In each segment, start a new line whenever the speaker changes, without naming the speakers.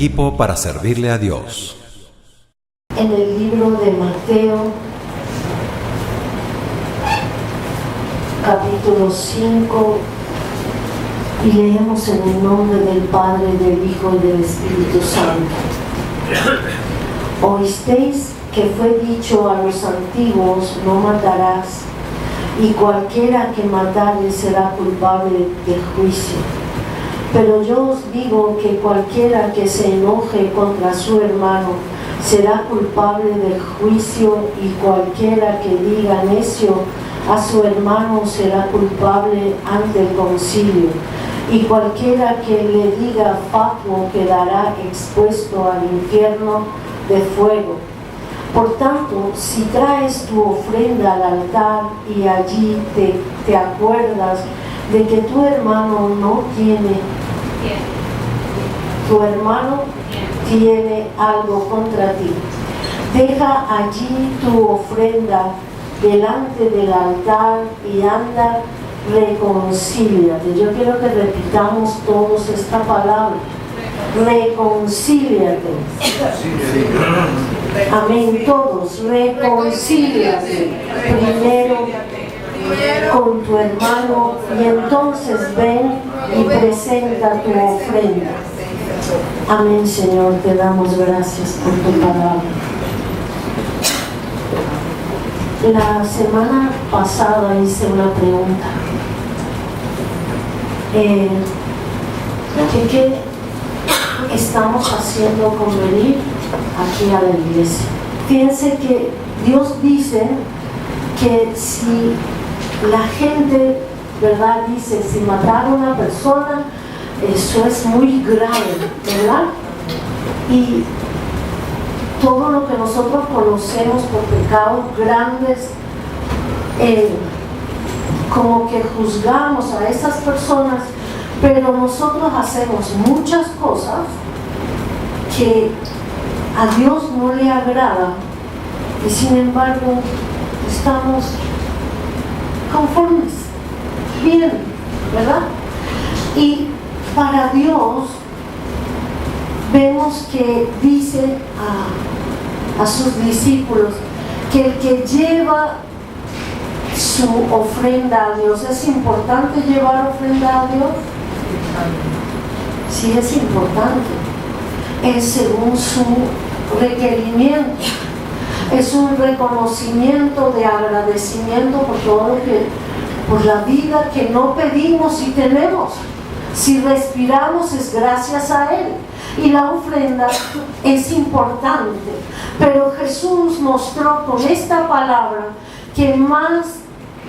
equipo para servirle a Dios.
En el libro de Mateo, capítulo 5, y leemos en el nombre del Padre, del Hijo y del Espíritu Santo. Oísteis que fue dicho a los antiguos: no matarás, y cualquiera que matare será culpable de juicio. Pero yo os digo que cualquiera que se enoje contra su hermano será culpable de juicio, y cualquiera que diga necio a su hermano será culpable ante el concilio, y cualquiera que le diga fatuo quedará expuesto al infierno de fuego. Por tanto, si traes tu ofrenda al altar y allí te acuerdas de que tu hermano tiene algo contra ti, deja allí tu ofrenda delante del altar y anda, reconcíliate. Yo quiero que repitamos todos esta palabra: reconcíliate. Amén, todos, reconcíliate primero con tu hermano, y entonces ven y presenta tu ofrenda. Amén, Señor, te damos gracias por tu palabra. La semana pasada hice una pregunta. ¿Qué estamos haciendo con venir aquí a la iglesia? Fíjense que Dios dice que si la gente, ¿verdad?, dice, si matar a una persona, eso es muy grave, ¿verdad? Y todo lo que nosotros conocemos por pecados grandes, como que juzgamos a esas personas, pero nosotros hacemos muchas cosas que a Dios no le agrada, y sin embargo estamos conformes, bien, ¿verdad? Y para Dios vemos que dice a sus discípulos que el que lleva su ofrenda a Dios, ¿es importante llevar ofrenda a Dios? Sí, es importante. Es según su requerimiento. Es un reconocimiento de agradecimiento por todo lo que, por la vida que no pedimos y tenemos. Si respiramos es gracias a Él. Y la ofrenda es importante. Pero Jesús mostró con esta palabra que más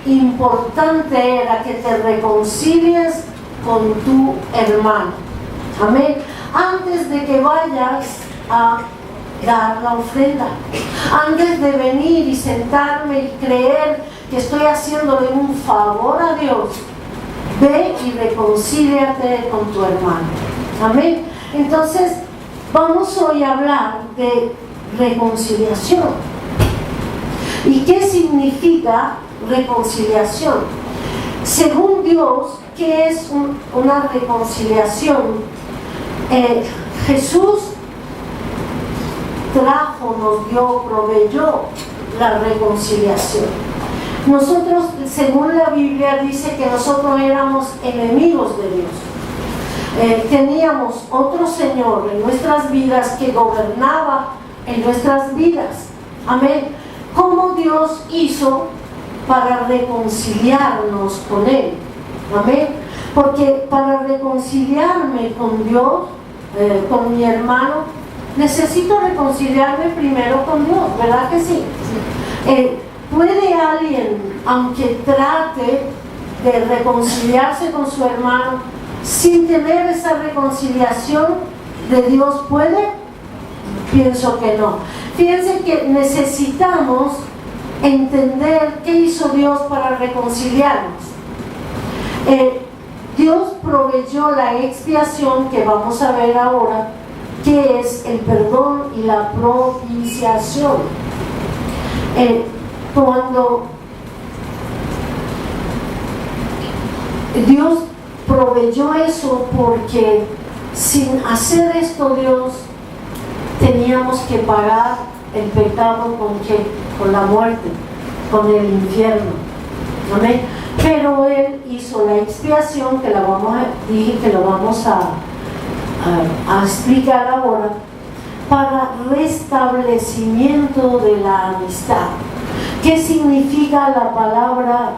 importante era que te reconcilies con tu hermano. Amén. Antes de que vayas a dar la ofrenda, antes de venir y sentarme y creer que estoy haciéndole un favor a Dios, ve y reconcíliate con tu hermano. Amén. Entonces, vamos hoy a hablar de reconciliación. ¿Y qué significa reconciliación? Según Dios, ¿qué es una reconciliación? Jesús proveyó la reconciliación. Nosotros, según la Biblia, dice que nosotros éramos enemigos de Dios. Teníamos otro Señor en nuestras vidas que gobernaba en nuestras vidas. Amén. ¿Cómo Dios hizo para reconciliarnos con Él? Amén. Porque para reconciliarme con Dios, con mi hermano, necesito reconciliarme primero con Dios, ¿verdad que sí? ¿Puede alguien, aunque trate de reconciliarse con su hermano, sin tener esa reconciliación de Dios, puede? Pienso que no. Fíjense que necesitamos entender qué hizo Dios para reconciliarnos. Dios proveyó la expiación que vamos a ver ahora, que es el perdón y la propiciación. Cuando Dios proveyó eso, porque sin hacer esto, Dios, teníamos que pagar el pecado ¿con qué? Con la muerte, con el infierno. ¿Amén? Pero Él hizo la expiación, que dije que lo vamos a explicar ahora, para restablecimiento de la amistad. ¿Qué significa la palabra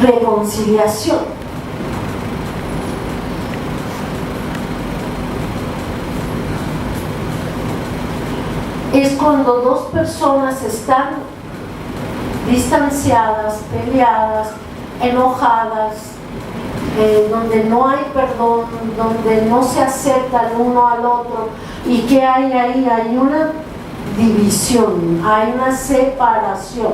reconciliación? Es cuando dos personas están distanciadas, peleadas, enojadas, donde no hay perdón, donde no se aceptan uno al otro. ¿Y qué hay ahí? Hay una división, hay una separación.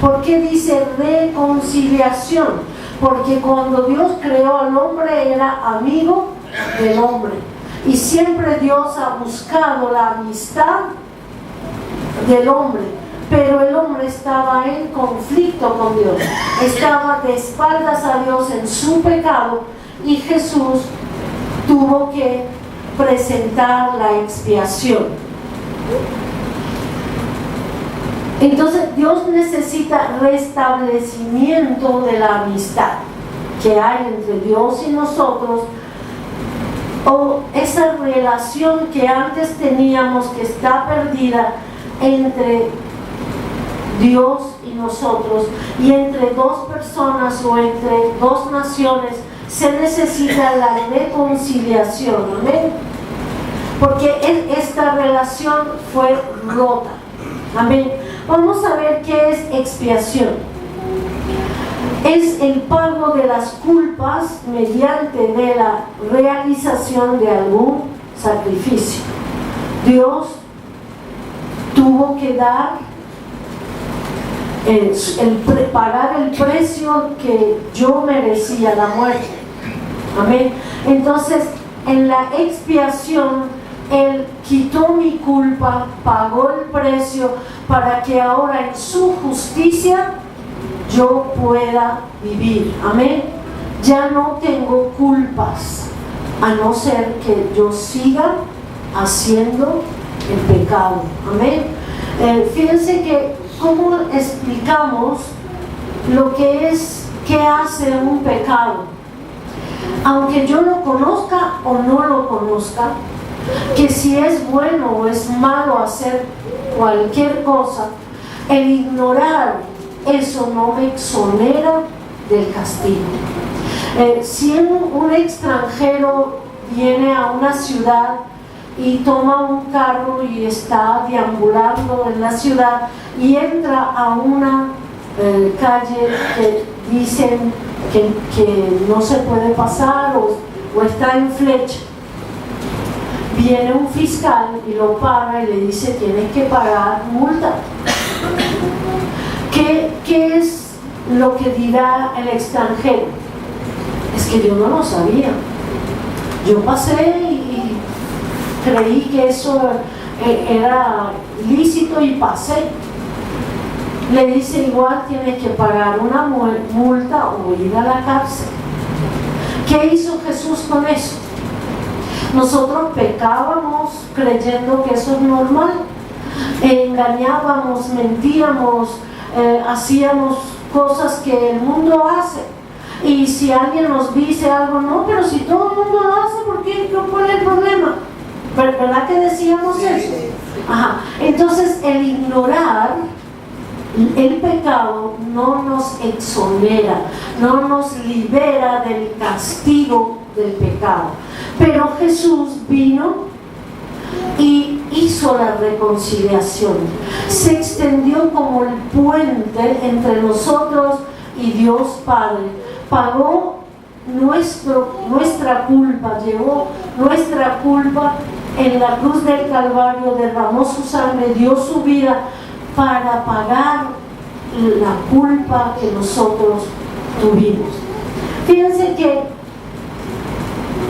¿Por qué dice reconciliación? Porque cuando Dios creó al hombre era amigo del hombre. Y siempre Dios ha buscado la amistad del hombre, pero el hombre estaba en conflicto con Dios, estaba de espaldas a Dios en su pecado, y Jesús tuvo que presentar la expiación. Entonces Dios necesita restablecimiento de la amistad que hay entre Dios y nosotros, o esa relación que antes teníamos, que está perdida entre Dios y nosotros, y entre dos personas o entre dos naciones. Se necesita la reconciliación, amén, porque esta relación fue rota, amén. Vamos a ver qué es expiación. Es el pago de las culpas mediante de la realización de algún sacrificio. Dios tuvo que dar pagar el precio que yo merecía, la muerte. Amén. Entonces, en la expiación, Él quitó mi culpa, pagó el precio para que ahora en su justicia yo pueda vivir. Amén. Ya no tengo culpas, a no ser que yo siga haciendo el pecado. Amén. Fíjense que cómo explicamos lo que es, qué hace un pecado. Aunque yo lo conozca o no lo conozca, que si es bueno o es malo hacer cualquier cosa, el ignorar eso no me exonera del castigo. Si un extranjero viene a una ciudad y toma un carro y está deambulando en la ciudad y entra a una calle que dicen que no se puede pasar o está en flecha, viene un fiscal y lo para y le dice: tienes que pagar multa. ¿Qué es lo que dirá el extranjero? Es que yo no lo sabía, yo pasé y creí que eso era lícito y pasé. Le dice: igual tienes que pagar una multa o ir a la cárcel. ¿Qué hizo Jesús con eso? Nosotros pecábamos creyendo que eso es normal, engañábamos, mentíamos, hacíamos cosas que el mundo hace. Y si alguien nos dice algo: no, pero si todo el mundo lo hace, ¿por qué? ¿Cuál es el problema? ¿Verdad que decíamos eso? Ajá. Entonces, el ignorar el pecado no nos exonera, no nos libera del castigo del pecado. Pero Jesús vino y hizo la reconciliación. Se extendió como el puente entre nosotros y Dios Padre. Pagó nuestra culpa, llevó nuestra culpa en la cruz del Calvario, derramó su sangre, dio su vida para pagar la culpa que nosotros tuvimos. Fíjense que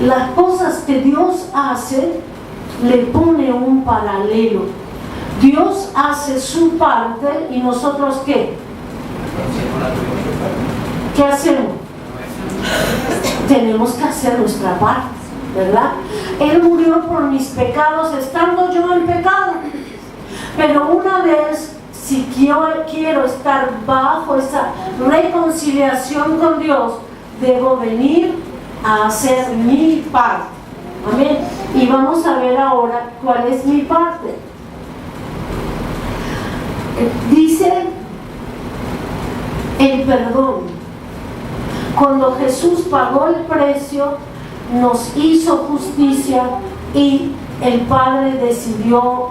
las cosas que Dios hace le pone un paralelo. Dios hace su parte y nosotros ¿qué? ¿qué hacemos? Tenemos que hacer nuestra parte, ¿verdad? Él murió por mis pecados estando yo en pecado. Pero una vez, si quiero estar bajo esa reconciliación con Dios, debo venir a hacer mi parte. Amén. Y vamos a ver ahora cuál es mi parte. Dice el perdón. Cuando Jesús pagó el precio, nos hizo justicia y el Padre decidió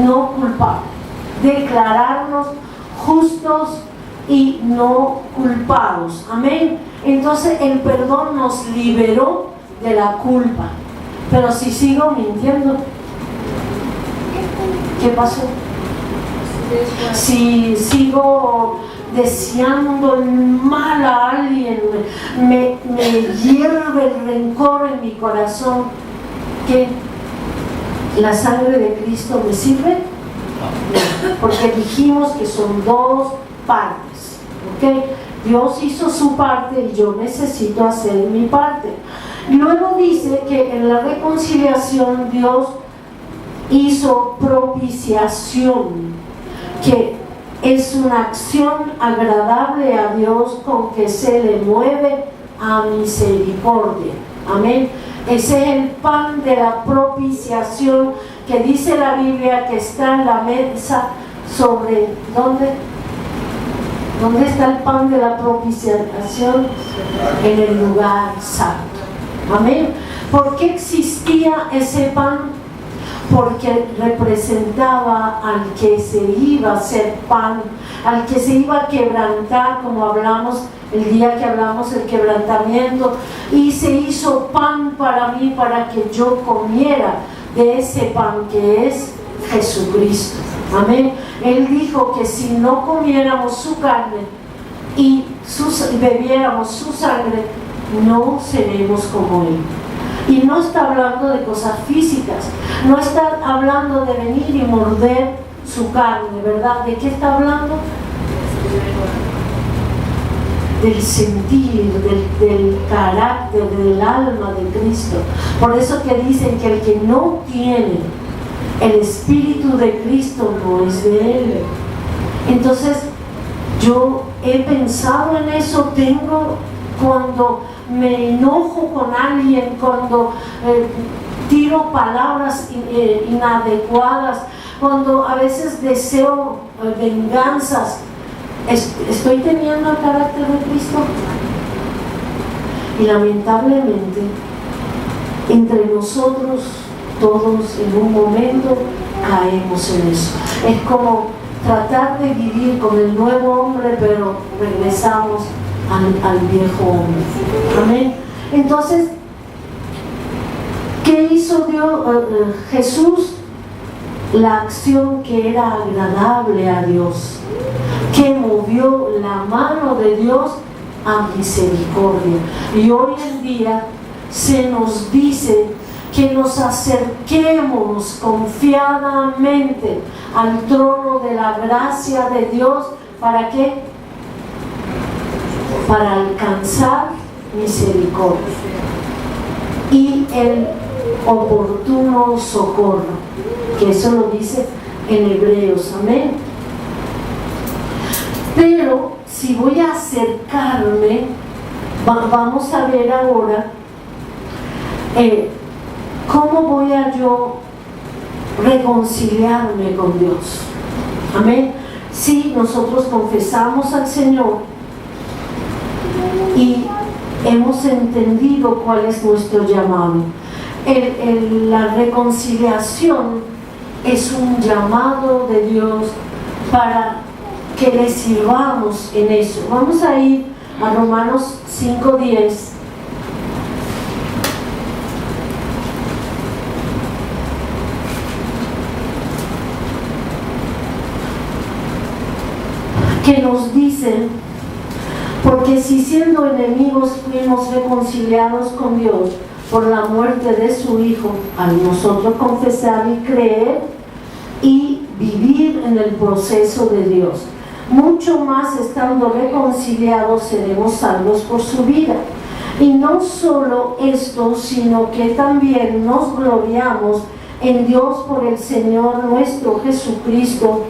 no culpar, declararnos justos y no culpados. Amén. Entonces el perdón nos liberó de la culpa. Pero si sigo mintiendo, ¿qué pasó? Si sigo deseando el mal a alguien, me hierve el rencor en mi corazón, ¿qué? ¿La sangre de Cristo me sirve? No, porque dijimos que son dos partes, ¿ok? Dios hizo su parte y yo necesito hacer mi parte. Luego dice que en la reconciliación Dios hizo propiciación, que es una acción agradable a Dios con que se le mueve a misericordia. Amén. Ese es el pan de la propiciación que dice la Biblia que está en la mesa sobre... ¿Dónde está el pan de la propiciación? En el lugar santo. Amén. ¿Por qué existía ese pan? Porque representaba al que se iba a hacer pan, al que se iba a quebrantar, como hablamos el día que hablamos del quebrantamiento, y se hizo pan para mí, para que yo comiera de ese pan que es Jesucristo. Amén. Él dijo que si no comiéramos su carne y bebiéramos su sangre, no seremos como Él. Y no está hablando de cosas físicas, no está hablando de venir y morder su carne, ¿verdad? ¿De qué está hablando? Del sentir, del carácter, del alma de Cristo. Por eso que dicen que el que no tiene el Espíritu de Cristo no es de Él. Entonces, yo he pensado en eso, cuando me enojo con alguien, cuando tiro palabras inadecuadas, cuando a veces deseo venganzas, ¿estoy teniendo el carácter de Cristo? Y lamentablemente, entre nosotros todos en un momento caemos en eso. Es como tratar de vivir con el nuevo hombre, pero regresamos al viejo hombre. Amén. Entonces, ¿qué hizo Jesús? La acción que era agradable a Dios, que movió la mano de Dios a misericordia. Y hoy en día se nos dice que nos acerquemos confiadamente al trono de la gracia de Dios. ¿Para qué? Para alcanzar misericordia y el oportuno socorro, que eso lo dice en Hebreos. Amén. Pero si voy a acercarme, vamos a ver ahora cómo voy a yo reconciliarme con Dios. Amén. Si nosotros confesamos al Señor y hemos entendido cuál es nuestro llamado. La reconciliación es un llamado de Dios para que le sirvamos en eso. Vamos a ir a Romanos 5:10. Que nos dicen: porque si siendo enemigos fuimos reconciliados con Dios por la muerte de su Hijo, al nosotros confesar y creer y vivir en el proceso de Dios. mucho más estando reconciliados seremos salvos por su vida. Y no solo esto, sino que también nos gloriamos en Dios por el Señor nuestro Jesucristo,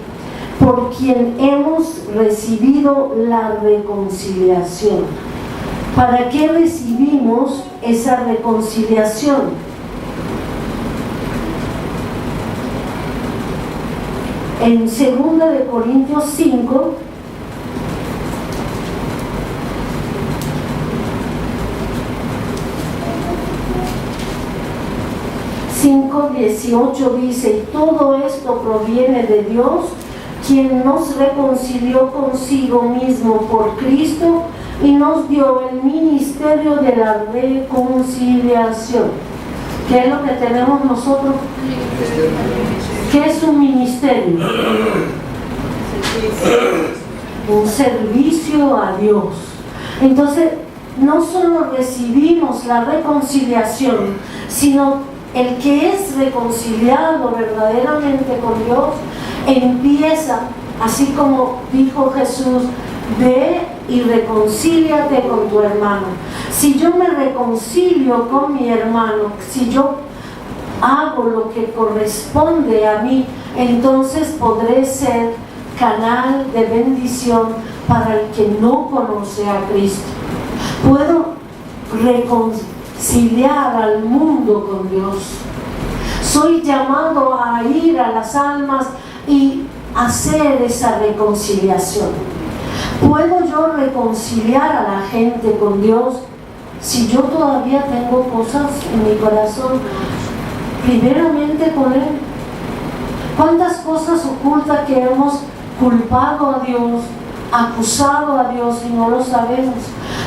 por quien hemos recibido la reconciliación. ¿Para qué recibimos esa reconciliación? En 2 de Corintios 5, (5, 18) dice: y todo esto proviene de Dios, quien nos reconcilió consigo mismo por Cristo y nos dio el ministerio de la reconciliación. ¿Qué es lo que tenemos nosotros? ¿Qué es un ministerio? Un servicio a Dios. Entonces, no solo recibimos la reconciliación, sino el que es reconciliado verdaderamente con Dios empieza, así como dijo Jesús: ve y reconcíliate con tu hermano. Si yo me reconcilio con mi hermano, si yo hago lo que corresponde a mí, entonces podré ser canal de bendición para el que no conoce a Cristo. Puedo reconciliar al mundo con Dios. Soy llamado a ir a las almas y hacer esa reconciliación. ¿Puedo yo reconciliar a la gente con Dios si yo todavía tengo cosas en mi corazón? Primeramente con Él. ¿Cuántas cosas ocultas que hemos culpado a Dios, acusado a Dios y no lo sabemos?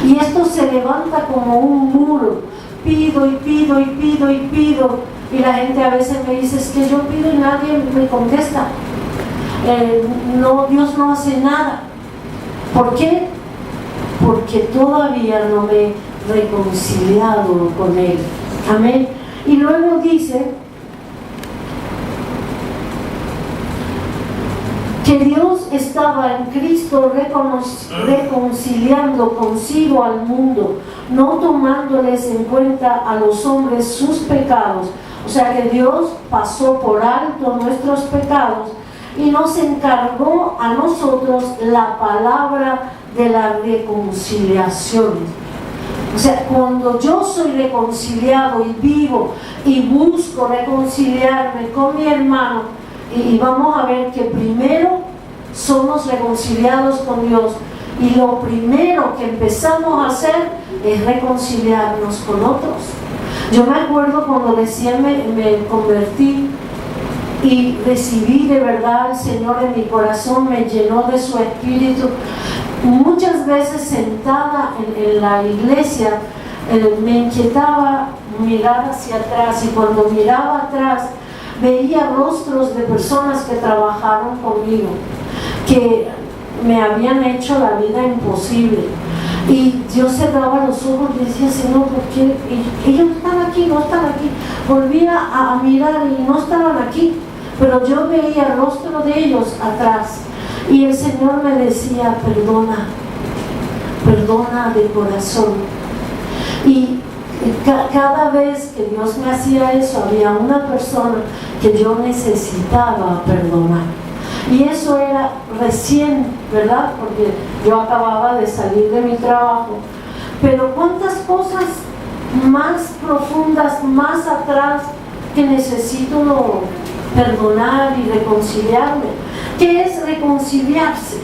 Y esto se levanta como un muro. Pido y pido y pido y pido. Y la gente a veces me dice: es que yo pido y nadie me contesta. Dios no hace nada. ¿Por qué? Porque todavía no me he reconciliado con Él. Amén. Y luego dice que Dios estaba en Cristo reconciliando consigo al mundo, no tomándoles en cuenta a los hombres sus pecados. O sea que Dios pasó por alto nuestros pecados y nos encargó a nosotros la palabra de la reconciliación. O sea, cuando yo soy reconciliado y vivo y busco reconciliarme con mi hermano, y vamos a ver que primero somos reconciliados con Dios, y lo primero que empezamos a hacer es reconciliarnos con otros. Yo me acuerdo cuando recién me convertí y recibí de verdad al Señor en mi corazón, me llenó de su espíritu. Muchas veces sentada en la iglesia me inquietaba mirar hacia atrás, y cuando miraba atrás veía rostros de personas que trabajaron conmigo, que me habían hecho la vida imposible, y yo cerraba los ojos y decía: Señor, ¿por qué? Ellos están aquí, no están aquí. Volvía a mirar y no estaban aquí, pero yo veía el rostro de ellos atrás. Y el Señor me decía: perdona, perdona de corazón. Y cada vez que Dios me hacía eso, había una persona que yo necesitaba perdonar. Y eso era recién, ¿verdad? Porque yo acababa de salir de mi trabajo. Pero cuántas cosas más profundas, más atrás, que necesito perdonar y reconciliarme. ¿Qué es reconciliarse?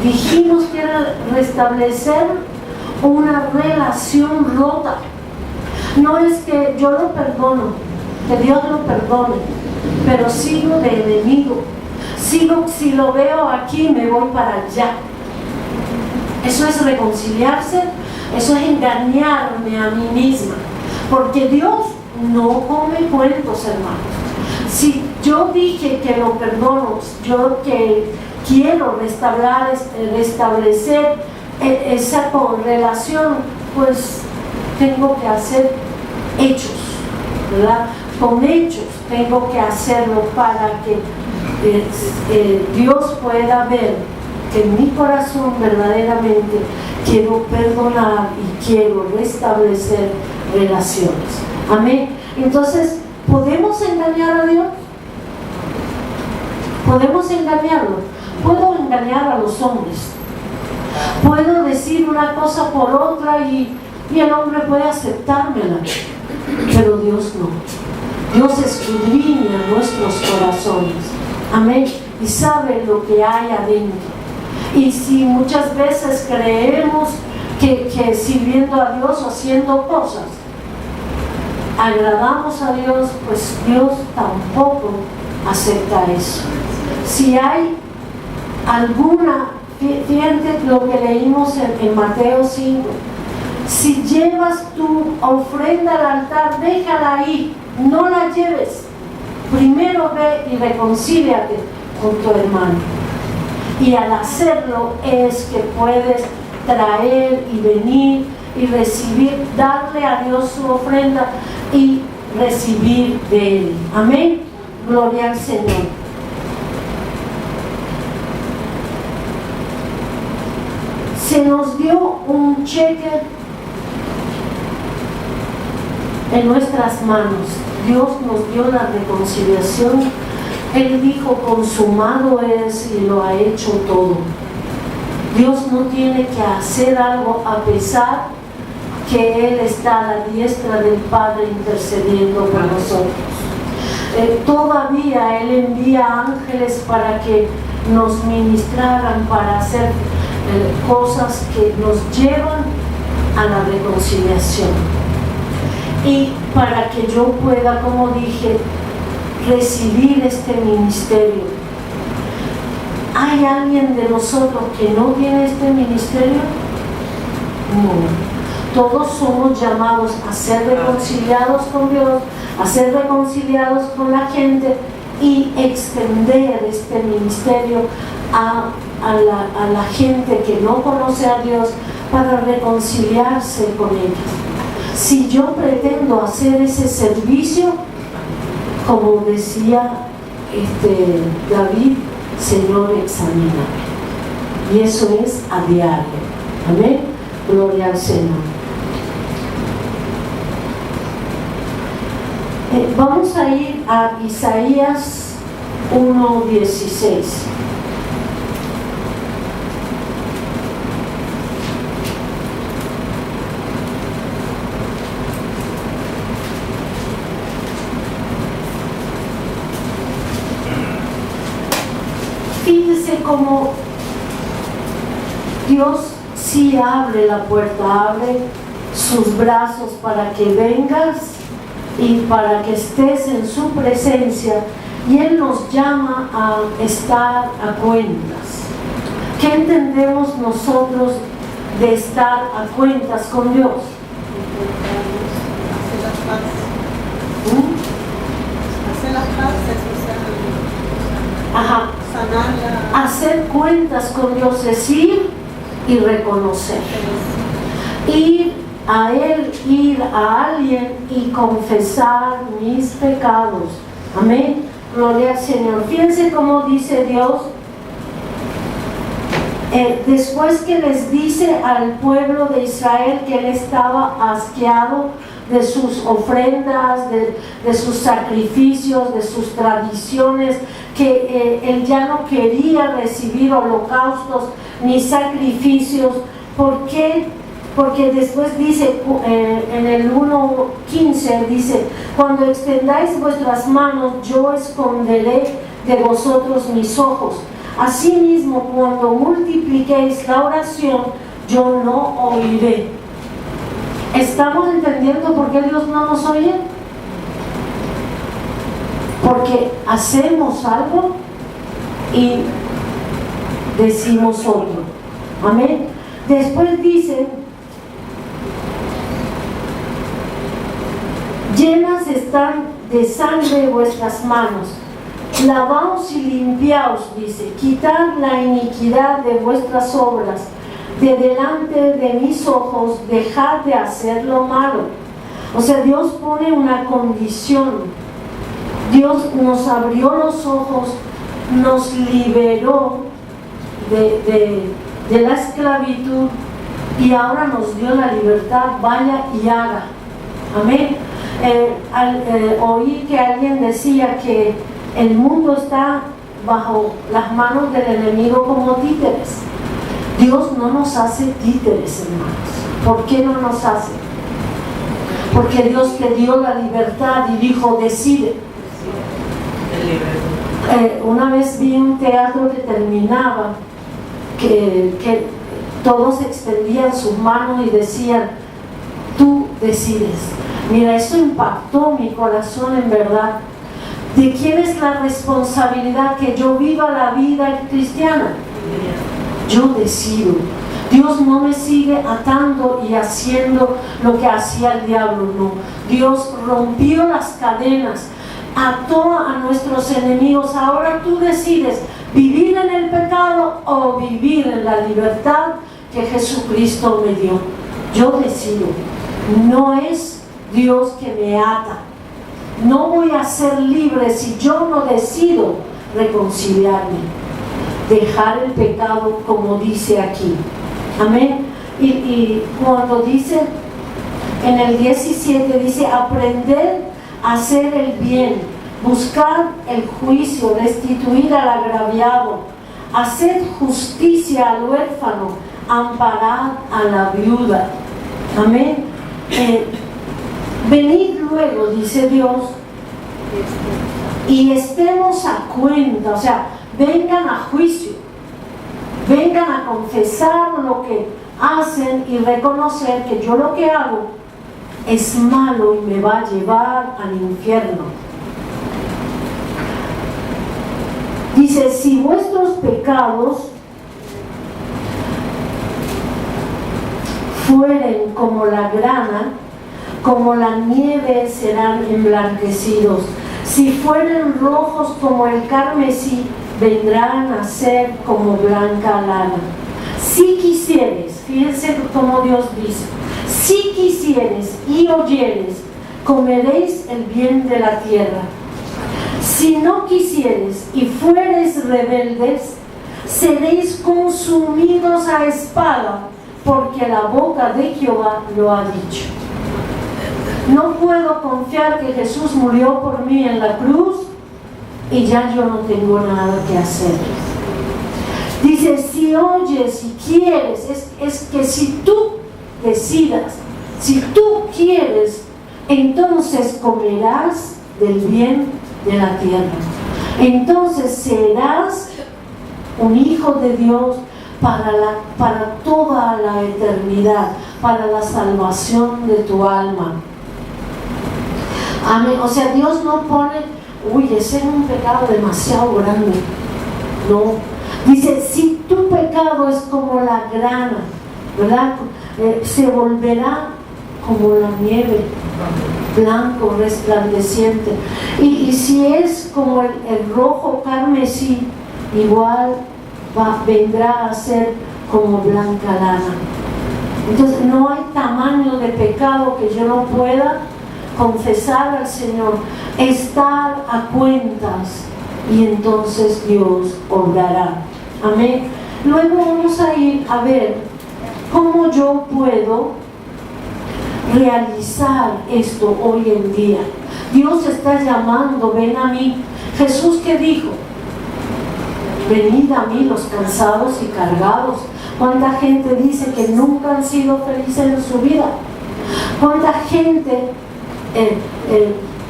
Dijimos que era restablecer una relación rota. No es que yo lo perdono, que Dios lo perdone, pero sigo de enemigo. Sigo, si lo veo aquí, me voy para allá. Eso es reconciliarse, eso es engañarme a mí misma. Porque Dios no come cuentos, hermanos. Si yo dije que lo perdono, yo que quiero restablecer esa relación, pues tengo que hacer hechos, ¿verdad? Con hechos tengo que hacerlo para que Dios pueda ver que en mi corazón verdaderamente quiero perdonar y quiero restablecer relaciones. Amén. Entonces, ¿podemos engañar a Dios? ¿Podemos engañarlo? Puedo engañar a los hombres. Puedo decir una cosa por otra y el hombre puede aceptármela, pero Dios no. Dios escudriña nuestros corazones. Amén. Y sabe lo que hay adentro. Y si muchas veces creemos que sirviendo a Dios o haciendo cosas agradamos a Dios, pues Dios tampoco acepta eso. Si hay alguna, fíjate lo que leímos en Mateo 5, si llevas tu ofrenda al altar, déjala ahí, no la lleves. Primero ve y reconcíliate con tu hermano. Y al hacerlo es que puedes traer y venir y recibir, darle a Dios su ofrenda y recibir de Él. Amén. Gloria al Señor. Se nos dio un cheque en nuestras manos. Dios nos dio la reconciliación. Él dijo, consumado es, y lo ha hecho todo. Dios no tiene que hacer algo a pesar que Él está a la diestra del Padre intercediendo por nosotros. Todavía Él envía ángeles para que nos ministraran, para hacer cosas que nos llevan a la reconciliación. Y para que yo pueda, como dije, recibir este ministerio. ¿Hay alguien de nosotros que no tiene este ministerio? No. Todos somos llamados a ser reconciliados con Dios, a ser reconciliados con la gente y extender este ministerio a la gente que no conoce a Dios para reconciliarse con ellos. Si yo pretendo hacer ese servicio, como decía David, Señor, examíname. Y eso es a diario. Amén. Gloria al Señor. Vamos a ir a Isaías 1:16. Fíjese cómo Dios sí abre la puerta, abre sus brazos para que vengas y para que estés en su presencia, y Él nos llama a estar a cuentas. ¿Qué entendemos nosotros de estar a cuentas con Dios?
Hacer las paces,
Ajá.
sanarla.
Hacer cuentas con Dios es ir y reconocer. Ir a Él, ir a alguien y confesar mis pecados. Amén. Gloria al Señor. Fíjense cómo dice Dios. Después que les dice al pueblo de Israel que Él estaba asqueado de sus ofrendas, de sus sacrificios, de sus tradiciones, que Él ya no quería recibir holocaustos ni sacrificios. ¿Por qué? Porque después dice, en el 1:15 dice, cuando extendáis vuestras manos, yo esconderé de vosotros mis ojos. Asimismo, cuando multipliquéis la oración, yo no oiré. ¿Estamos entendiendo por qué Dios no nos oye? Porque hacemos algo y decimos otro. Amén. Después dice, llenas están de sangre vuestras manos, lavaos y limpiaos, dice, quitad la iniquidad de vuestras obras, de delante de mis ojos, dejad de hacer lo malo. O sea, Dios pone una condición. Dios nos abrió los ojos nos liberó de la esclavitud y ahora nos dio la libertad, vaya y haga. Amén. Oí que alguien decía que el mundo está bajo las manos del enemigo como títeres. Dios no nos hace títeres, hermanos. ¿Por qué no nos hace? Porque Dios te dio la libertad y dijo, decide. Una vez vi un teatro que terminaba, que todos extendían sus manos y decían, tú decides. Mira, eso impactó mi corazón en verdad. ¿De quién es la responsabilidad que yo viva la vida cristiana? Yo decido. Dios no me sigue atando y haciendo lo que hacía el diablo, no. Dios rompió las cadenas, ató a nuestros enemigos. Ahora tú decides vivir en el pecado o vivir en la libertad que Jesucristo me dio. Yo decido. No es Dios que me ata. No voy a ser libre si yo no decido reconciliarme, dejar el pecado como dice aquí. Amén. Y cuando dice en el 17, dice aprender a hacer el bien, buscar el juicio, restituir al agraviado, hacer justicia al huérfano, amparar a la viuda. Amén. Venid luego, dice Dios, y estemos a cuenta, o sea, vengan a juicio, vengan a confesar lo que hacen y reconocer que yo lo que hago es malo y me va a llevar al infierno. Dice, si vuestros pecados fueren como la grana, como la nieve serán emblanquecidos. Si fueren rojos como el carmesí, vendrán a ser como blanca lana. Si quisieres, fíjense como Dios dice, si quisieres y oyeres, comeréis el bien de la tierra. Si no quisieres y fueres rebeldes, seréis consumidos a espada, porque la boca de Jehová lo ha dicho. No puedo confiar que Jesús murió por mí en la cruz y ya yo no tengo nada que hacer. Dice, si oyes y quieres, es que si tú decidas, si tú quieres, entonces comerás del bien de la tierra. Entonces serás un hijo de Dios para toda la eternidad, para la salvación de tu alma. Amén. O sea, Dios no pone, uy, ese es un pecado demasiado grande. No. Dice, si tu pecado es como la grana, ¿verdad? Se volverá como la nieve, blanco, resplandeciente. Y si es como el rojo carmesí, igual vendrá a ser como blanca lana. Entonces no hay tamaño de pecado que yo no pueda confesar al Señor, estar a cuentas, y entonces Dios obrará. Amén. Luego vamos a ir a ver cómo yo puedo realizar esto hoy en día. Dios está llamando, ven a mí. Jesús, ¿qué dijo? Venid a mí los cansados y cargados. ¿Cuánta gente dice que nunca han sido felices en su vida? ¿Cuánta gente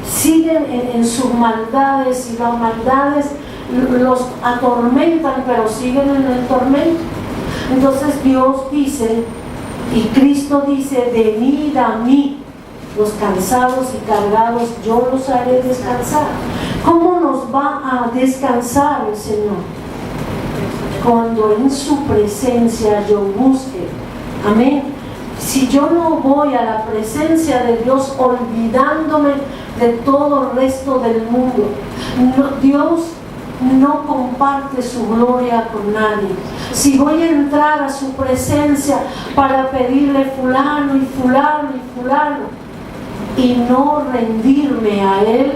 siguen en sus maldades y las maldades los atormentan, pero siguen en el tormento? Entonces Dios dice, y Cristo dice, venid a mí los cansados y cargados, yo los haré descansar. ¿Cómo nos va a descansar el Señor? Cuando en su presencia yo busque. Amén. Si yo no voy a la presencia de Dios olvidándome de todo el resto del mundo, Dios no comparte su gloria con nadie. Si voy a entrar a su presencia para pedirle fulano y fulano y fulano y no rendirme a Él,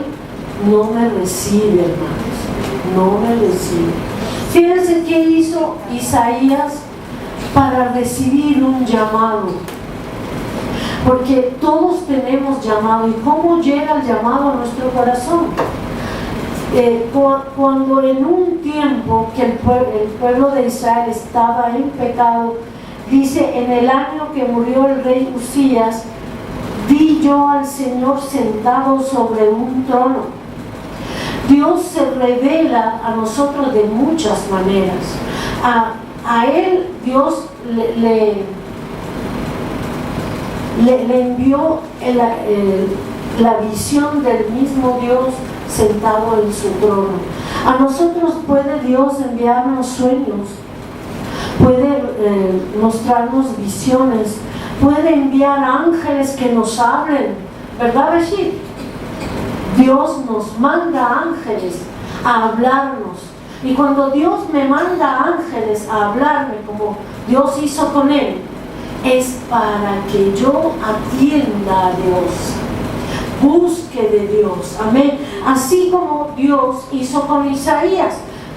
no me recibe, hermanos. no merecido. Fíjense qué hizo Isaías para recibir un llamado. Porque todos tenemos llamado. ¿Y cómo llega el llamado a nuestro corazón? Cuando en un tiempo que el pueblo de Israel estaba en pecado, dice, en el año que murió el rey Usías, vi yo al Señor sentado sobre un trono. Dios se revela a nosotros de muchas maneras. A Él Dios le envió la visión del mismo Dios sentado en su trono. A nosotros puede Dios enviarnos sueños, puede mostrarnos visiones, puede enviar ángeles que nos hablen, ¿verdad, Rashid? Dios nos manda ángeles a hablarnos. Y cuando Dios me manda ángeles a hablarme, como Dios hizo con él, es para que yo atienda a Dios, busque de Dios, amén. Así como Dios hizo con Isaías,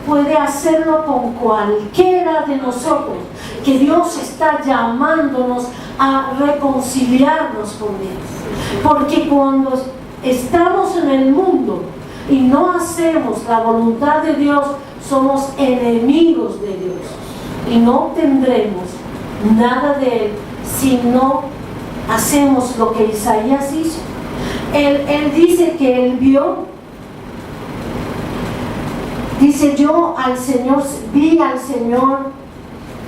puede hacerlo con cualquiera de nosotros, que Dios está llamándonos a reconciliarnos con Dios. Porque cuando estamos en el mundo y no hacemos la voluntad de Dios, somos enemigos de Dios y no obtendremos nada de Él si no hacemos lo que Isaías hizo. Él dice que él vio, dice, yo vi al Señor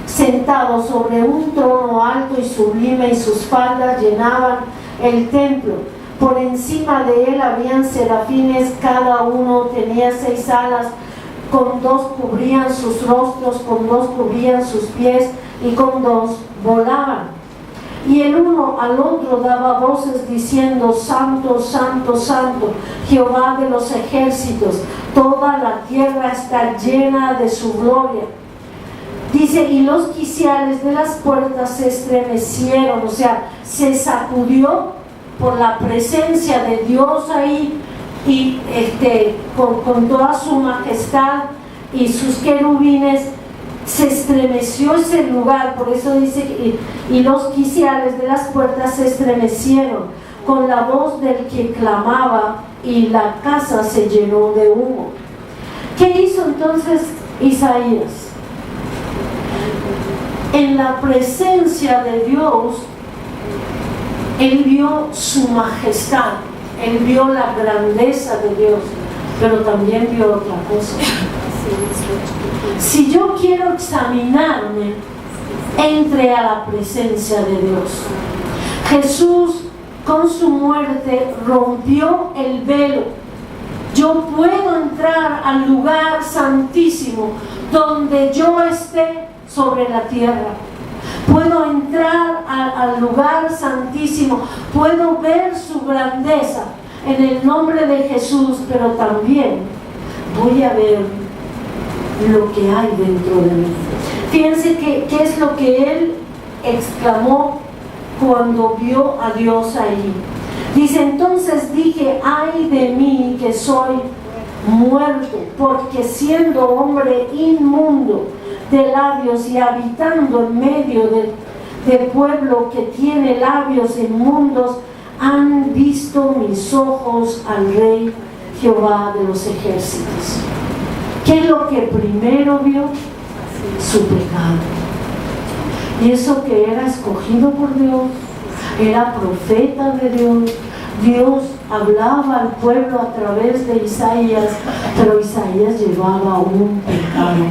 sentado sobre un trono alto y sublime, y sus faldas llenaban el templo. Por encima de él habían serafines, cada uno tenía 6 alas, con 2 cubrían sus rostros, con 2 cubrían sus pies, y con 2 volaban. Y el uno al otro daba voces diciendo, Santo, Santo, Santo, Jehová de los ejércitos, toda la tierra está llena de su gloria. Dice, y los quiciales de las puertas se estremecieron, o sea, se sacudió por la presencia de Dios ahí, y con toda su majestad y sus querubines, se estremeció ese lugar. Por eso dice y los quiciales de las puertas se estremecieron con la voz del que clamaba, y la casa se llenó de humo. ¿Qué hizo entonces Isaías? En la presencia de Dios, él vio su majestad, él vio la grandeza de Dios, pero también vio otra cosa. Si yo quiero examinarme, entre a la presencia de Dios. Jesús con su muerte rompió el velo. Yo puedo entrar al lugar santísimo donde yo esté sobre la tierra. Puedo entrar al lugar santísimo, puedo ver su grandeza en el nombre de Jesús, pero también voy a ver lo que hay dentro de mí. Fíjense qué es lo que él exclamó cuando vio a Dios ahí. Dice, entonces dije, ay de mí que soy muerto, porque siendo hombre inmundo de labios y habitando en medio de pueblo que tiene labios inmundos, han visto mis ojos al Rey Jehová de los ejércitos. ¿Qué es lo que primero vio? Su pecado. Y eso que era escogido por Dios, era profeta de Dios. Dios hablaba al pueblo a través de Isaías, pero Isaías llevaba un pecado.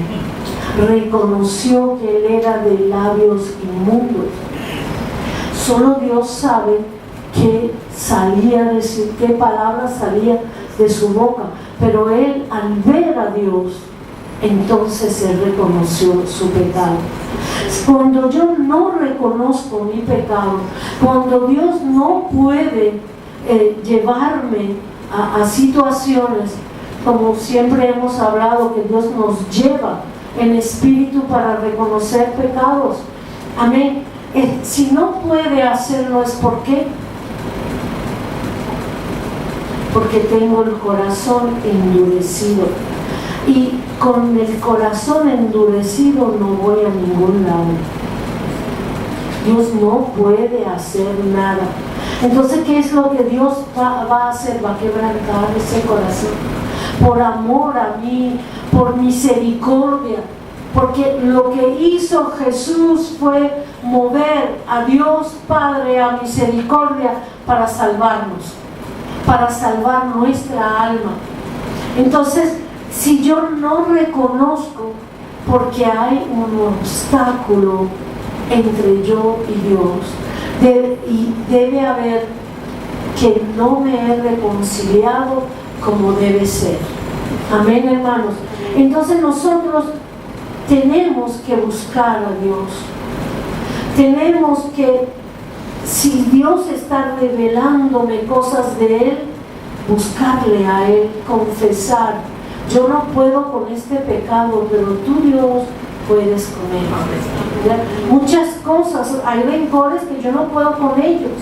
Reconoció que él era de labios inmundos. Solo Dios sabe qué palabra salía de su boca, pero él, al ver a Dios, entonces él reconoció su pecado. Cuando yo no reconozco mi pecado, cuando Dios no puede llevarme a situaciones, como siempre hemos hablado, que Dios nos lleva en espíritu para reconocer pecados, amén. Si no puede hacerlo, es ¿por qué? Porque tengo el corazón endurecido. Y con el corazón endurecido no voy a ningún lado. Dios no puede hacer nada. Entonces, ¿qué es lo que Dios va a hacer? Va a quebrantar ese corazón. Por amor a mí, por misericordia. Porque lo que hizo Jesús fue mover a Dios Padre a misericordia para salvarnos, para salvar nuestra alma. Entonces, si yo no reconozco, porque hay un obstáculo entre yo y Dios, y debe haber que no me he reconciliado como debe ser. Amén, hermanos. Entonces nosotros tenemos que buscar a Dios. Tenemos que, si Dios está revelándome cosas de Él, buscarle a Él, confesar. Yo no puedo con este pecado, pero tú, Dios, puedes con él. ¿Verdad? Muchas cosas, hay rencores que yo no puedo con ellos.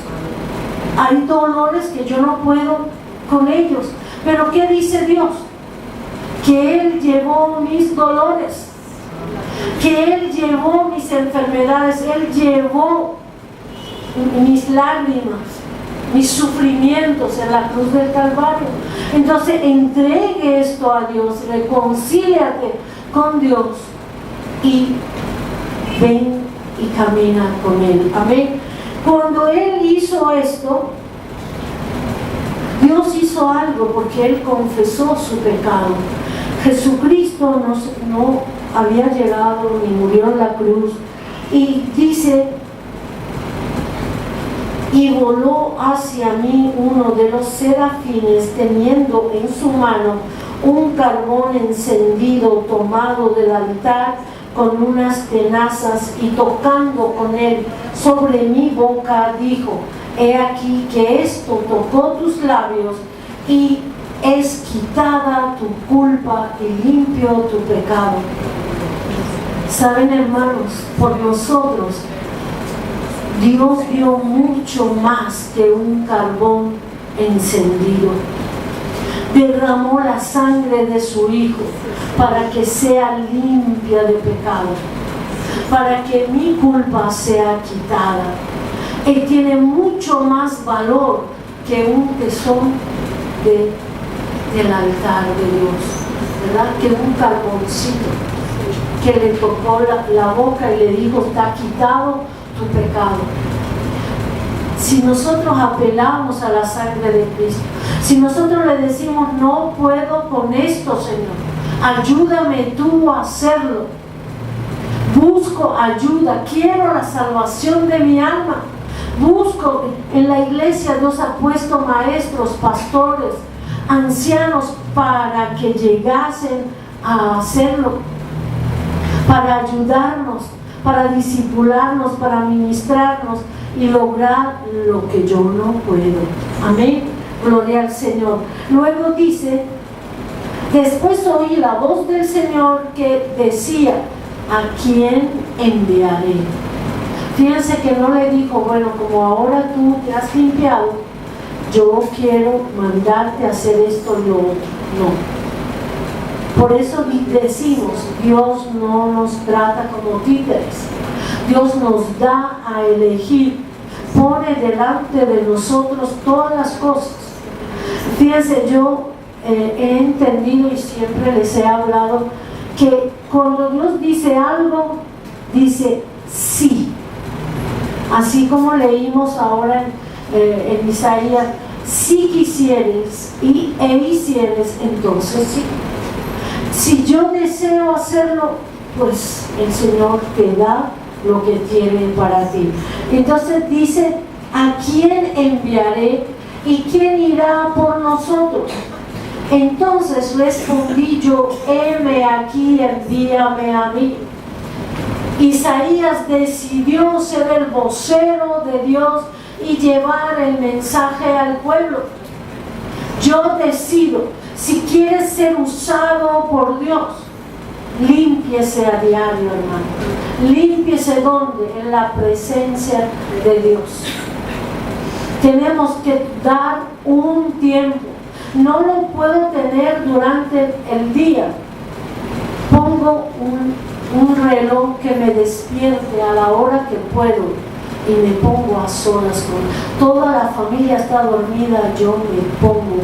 Hay dolores que yo no puedo con ellos. Pero ¿qué dice Dios? Que Él llevó mis dolores, que Él llevó mis enfermedades, Él llevó mis lágrimas, mis sufrimientos en la cruz del Calvario. Entonces entregue esto a Dios, reconcíliate con Dios y ven y camina con Él. Amén. Cuando Él hizo esto, Dios hizo algo porque Él confesó su pecado. Jesucristo no había llegado ni murió en la cruz, y dice: y voló hacia mí uno de los serafines teniendo en su mano un carbón encendido tomado del altar con unas tenazas, y tocando con él sobre mi boca dijo: he aquí que esto tocó tus labios y es quitada tu culpa y limpio tu pecado. Saben, hermanos, por nosotros Dios dio mucho más que un carbón encendido. Derramó la sangre de su Hijo para que sea limpia de pecado, para que mi culpa sea quitada. Él tiene mucho más valor que un tesón del altar de Dios, ¿verdad? Que un carboncito que le tocó la boca y le dijo: está quitado tu pecado. Si nosotros apelamos a la sangre de Cristo, si nosotros le decimos: no puedo con esto, Señor, ayúdame tú a hacerlo, busco ayuda, quiero la salvación de mi alma, busco. En la iglesia Dios ha puesto maestros, pastores, ancianos para que llegasen a hacerlo, para ayudarnos, para discipularnos, para ministrarnos y lograr lo que yo no puedo. Amén. Gloria al Señor. Luego dice: después oí la voz del Señor que decía: ¿a quién enviaré? Fíjense que no le dijo: bueno, como ahora tú te has limpiado, yo quiero mandarte a hacer esto y lo otro. No. Por eso decimos: Dios no nos trata como títeres. Dios nos da a elegir, pone delante de nosotros todas las cosas. Fíjense, yo he entendido y siempre les he hablado que cuando Dios dice algo, dice sí. Así como leímos ahora en Isaías: si quisieres e hicieres, entonces sí. Si yo deseo hacerlo, pues el Señor te da lo que tiene para ti. Entonces dice: ¿a quién enviaré y quién irá por nosotros? Entonces respondí yo: heme aquí, envíame a mí. Isaías decidió ser el vocero de Dios y llevar el mensaje al pueblo. Yo decido. Si quieres ser usado por Dios, límpiese a diario, hermano. Límpiese ¿dónde? En la presencia de Dios. Tenemos que dar un tiempo. No lo puedo tener durante el día, Tengo un reloj que me despierte a la hora que puedo y me pongo a solas con toda la familia está dormida, yo me pongo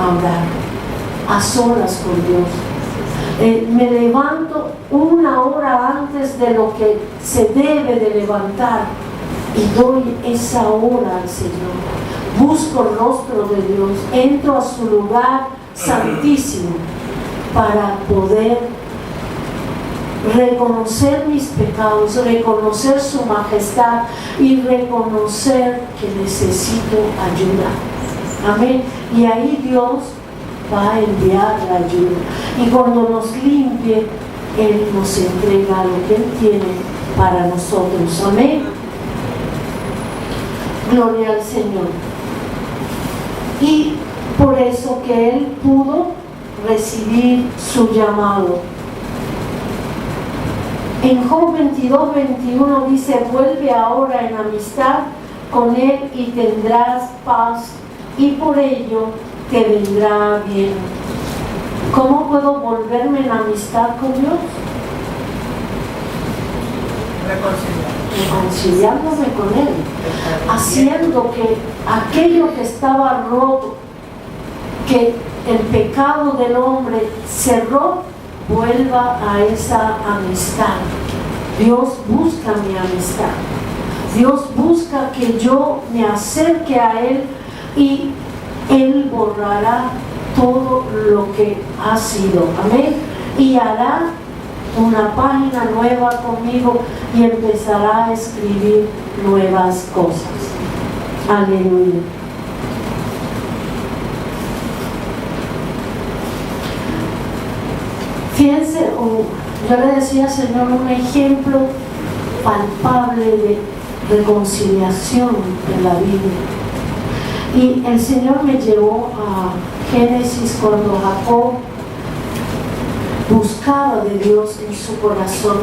a orar a solas con Dios. Me levanto 1 hora antes de lo que se debe de levantar y doy esa hora al Señor. Busco el rostro de Dios, entro a su lugar santísimo para poder reconocer mis pecados, reconocer su majestad y reconocer que necesito ayuda. Amén. Y ahí Dios va a enviar la ayuda. Y cuando nos limpie, Él nos entrega lo que Él tiene para nosotros. Amén. Gloria al Señor. Y por eso que Él pudo recibir su llamado. En Job 22:21 dice: vuelve ahora en amistad con Él y tendrás paz, y por ello te vendrá bien. ¿Cómo puedo volverme en amistad con Dios? Reconciliándome con Él, haciendo que aquello que estaba roto, que el pecado del hombre cerró, vuelva a esa amistad. Dios busca mi amistad. Dios busca que yo me acerque a Él y Él borrará todo lo que ha sido. Amén. Y hará una página nueva conmigo y empezará a escribir nuevas cosas. Aleluya. Fíjense, yo le decía, Señor, un ejemplo palpable de reconciliación en la Biblia. Y el Señor me llevó a Génesis cuando Jacob buscaba de Dios en su corazón.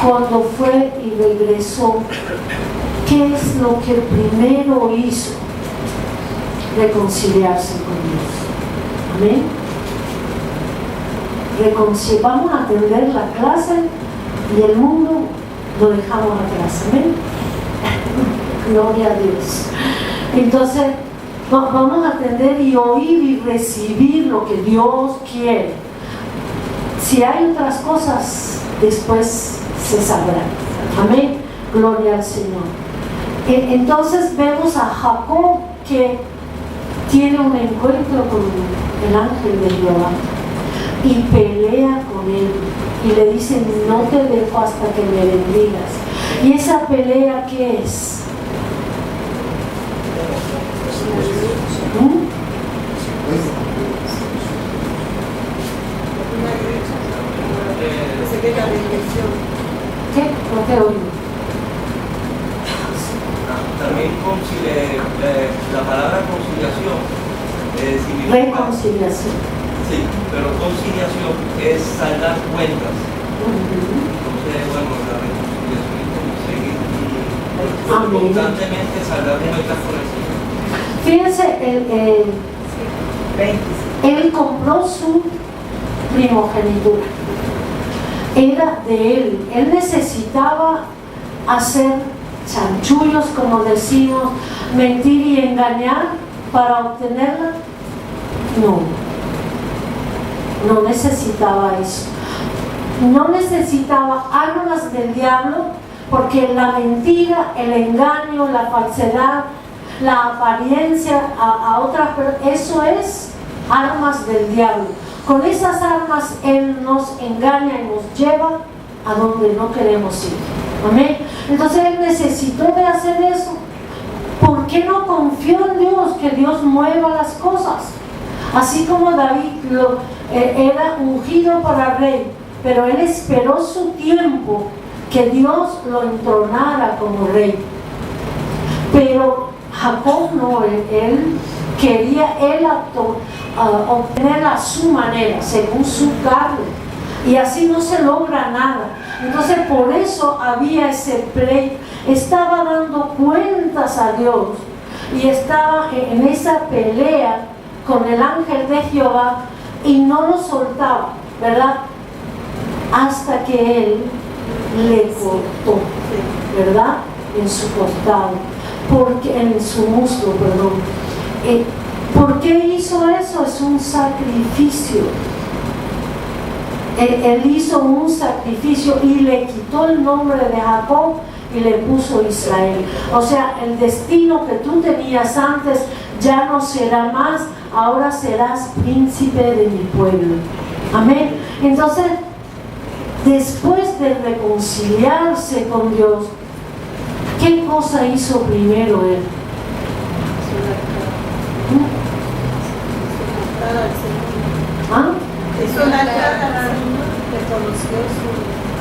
Cuando fue y regresó, ¿qué es lo que primero hizo? Reconciliarse con Dios. Amén. Vamos a atender la clase y el mundo lo dejamos atrás. Amén. Gloria a Dios. Entonces vamos a atender y oír y recibir lo que Dios quiere. Si hay otras cosas, después se sabrá. Amén. Gloria al Señor. Entonces vemos a Jacob que tiene un encuentro con el ángel de Jehová y pelea con él y le dice: no te dejo hasta que me bendigas. ¿Y esa pelea qué es? ¿Qué? No te oigo.
También la palabra conciliación significa...
Reconciliación.
Sí, pero conciliación es saldar cuentas. Entonces, bueno, la reconciliación es como seguir constantemente saldar cuentas con el Señor.
Fíjense, él compró su primogenitura. Era de él necesitaba hacer chanchullos, como decimos, mentir y engañar para obtenerla. No necesitaba eso. No necesitaba armas del diablo, porque la mentira, el engaño, la falsedad, la apariencia a otras personas, eso es armas del diablo. Con esas armas Él nos engaña y nos lleva a donde no queremos ir. Amén. Entonces Él necesitó de hacer eso. ¿Por qué no confió en Dios, que Dios mueva las cosas? Así como David era ungido para rey, pero él esperó su tiempo que Dios lo entronara como rey. Pero Jacob no, él quería obtener a su manera, según su carne, y así no se logra nada. Entonces por eso había ese pleito. Estaba dando cuentas a Dios y estaba en esa pelea con el ángel de Jehová y no lo soltaba, ¿verdad? hasta que él le cortó, ¿verdad? En su costado, en su muslo, perdón. ¿Por qué hizo eso? Es un sacrificio. Él hizo un sacrificio y le quitó el nombre de Jacob y le puso Israel. O sea, el destino que tú tenías antes ya no será más, ahora serás príncipe de mi pueblo. Amén. Entonces, después de reconciliarse con Dios, ¿qué cosa hizo primero él? ¿Ah?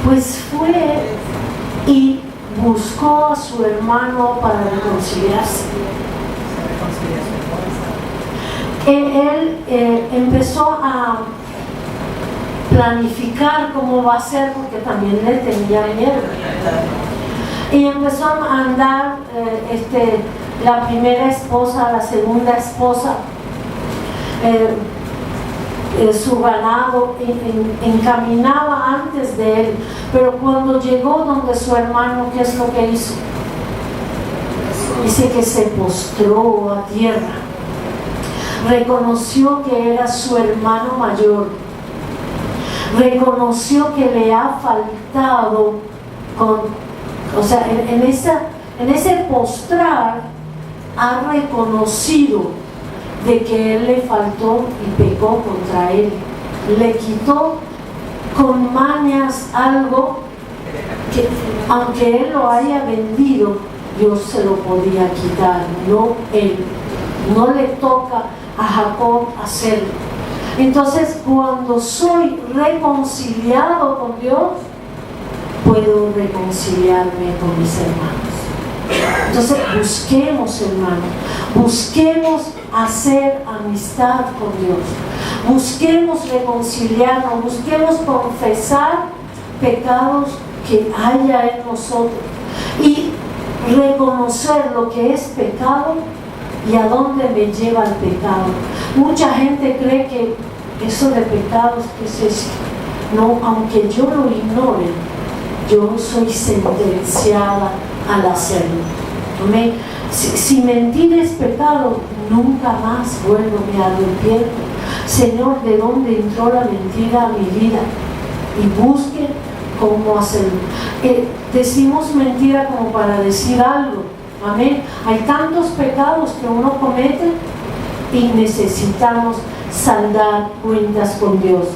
Pues fue y buscó a su hermano para reconciliarse. Él empezó a planificar cómo va a ser, porque también le tenía miedo. Y empezó a andar la primera esposa, la segunda esposa, su ganado encaminaba antes de él, pero cuando llegó donde su hermano, ¿qué es lo que hizo? Dice que se postró a tierra, reconoció que era su hermano mayor, reconoció que le ha faltado, en ese postrar ha reconocido de que él le faltó y pecó contra él, le quitó con mañas algo que, aunque él lo haya vendido, Dios se lo podía quitar, no él. No le toca a Jacob hacerlo. Entonces, cuando soy reconciliado con Dios, puedo reconciliarme con mis hermanos. Entonces, busquemos, hermanos, busquemos hacer amistad con Dios, busquemos reconciliarnos, busquemos confesar pecados que haya en nosotros y reconocer lo que es pecado y a dónde me lleva el pecado. Mucha gente cree que eso de pecados, ¿qué es eso? No, aunque yo lo ignore, yo soy sentenciada al hacerlo. Amén. Si mentir es pecado, nunca más vuelvo, me arrepiento. Señor, ¿de dónde entró la mentira a mi vida? Y busque cómo hacerlo. Decimos mentira como para decir algo. Amén. Hay tantos pecados que uno comete y necesitamos saldar cuentas con Dios.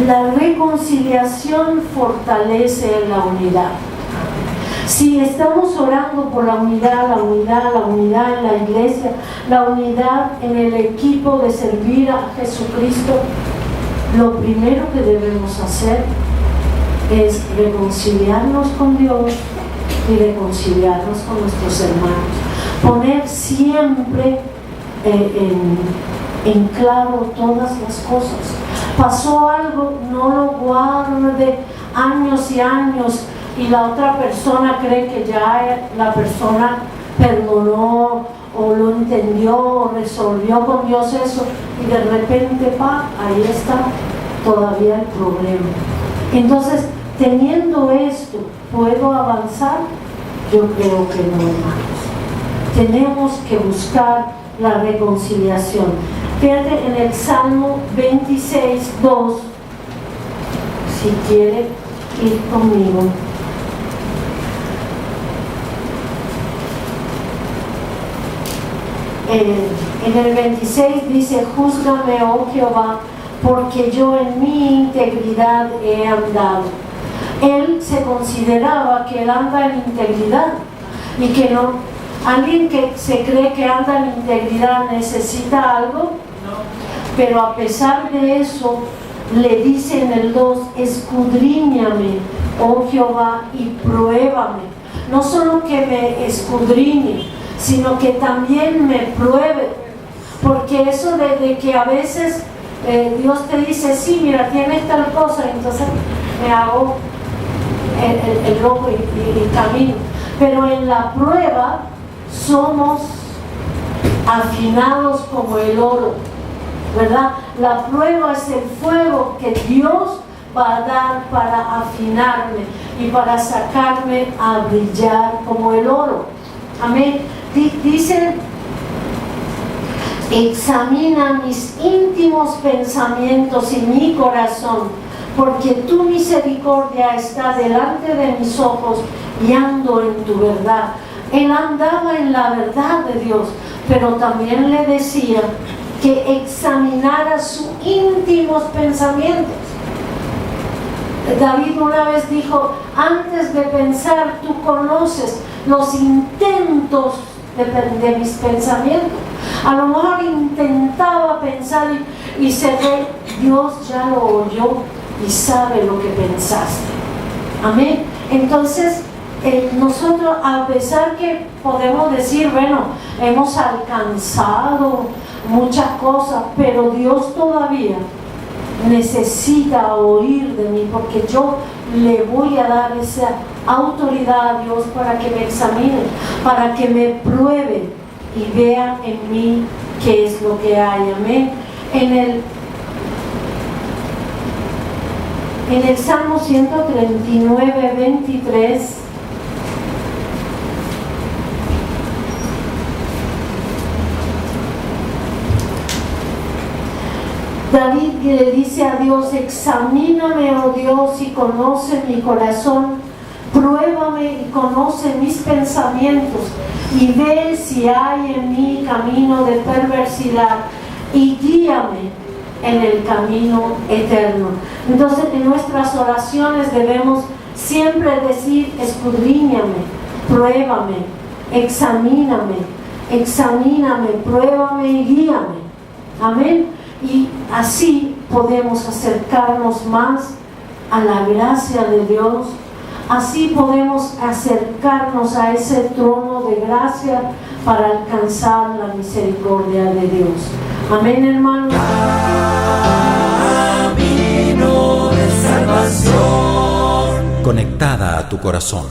La reconciliación fortalece la unidad. Si estamos orando por la unidad en la iglesia, la unidad en el equipo de servir a Jesucristo, lo primero que debemos hacer es reconciliarnos con Dios y reconciliarnos con nuestros hermanos. Poner siempre en claro todas las cosas. Pasó algo, no lo guarde años y años y la otra persona cree que ya la persona perdonó o lo entendió o resolvió con Dios eso y de repente, ahí está todavía el problema. Entonces, teniendo esto, ¿puedo avanzar? Yo creo que no, hermanos. Tenemos que buscar la reconciliación. Fíjate en el Salmo 26:2, si quiere ir conmigo. En el 26 dice: júzgame, oh Jehová, porque yo en mi integridad he andado. Él se consideraba que él anda en integridad y que no. Alguien que se cree que anda en integridad necesita algo, pero a pesar de eso le dice en el 2: escudriñame, oh Jehová, y pruébame. No solo que me escudriñe, sino que también me pruebe, porque eso de que a veces Dios te dice: sí, mira, tienes tal cosa, entonces me hago el loco y camino. Pero en la prueba somos afinados como el oro. ¿verdad? La prueba es el fuego que Dios va a dar para afinarme y para sacarme a brillar como el oro. Amén. Dice, examina mis íntimos pensamientos y mi corazón, porque tu misericordia está delante de mis ojos y ando en tu verdad. Él andaba en la verdad de Dios, pero también le decía que examinara sus íntimos pensamientos. David una vez dijo, antes de pensar, tú conoces los intentos de mis pensamientos. A lo mejor intentaba pensar y se ve, Dios ya lo oyó y sabe lo que pensaste. Amén. Entonces, nosotros, a pesar que podemos decir, bueno, hemos alcanzado muchas cosas, pero Dios todavía necesita oír de mí, porque yo le voy a dar esa autoridad a Dios para que me examine, para que me pruebe y vea en mí qué es lo que hay. Amén. En el Salmo 139, 23, David le dice a Dios, examíname, oh Dios, y conoce mi corazón, pruébame y conoce mis pensamientos, y ve si hay en mí camino de perversidad, y guíame en el camino eterno. Entonces, en nuestras oraciones debemos siempre decir, escudriñame, pruébame, examíname, pruébame y guíame. Amén. Y así podemos acercarnos más a la gracia de Dios. Así podemos acercarnos a ese trono de gracia para alcanzar la misericordia de Dios. Amén, hermanos.
Camino de salvación. Conectada a tu corazón.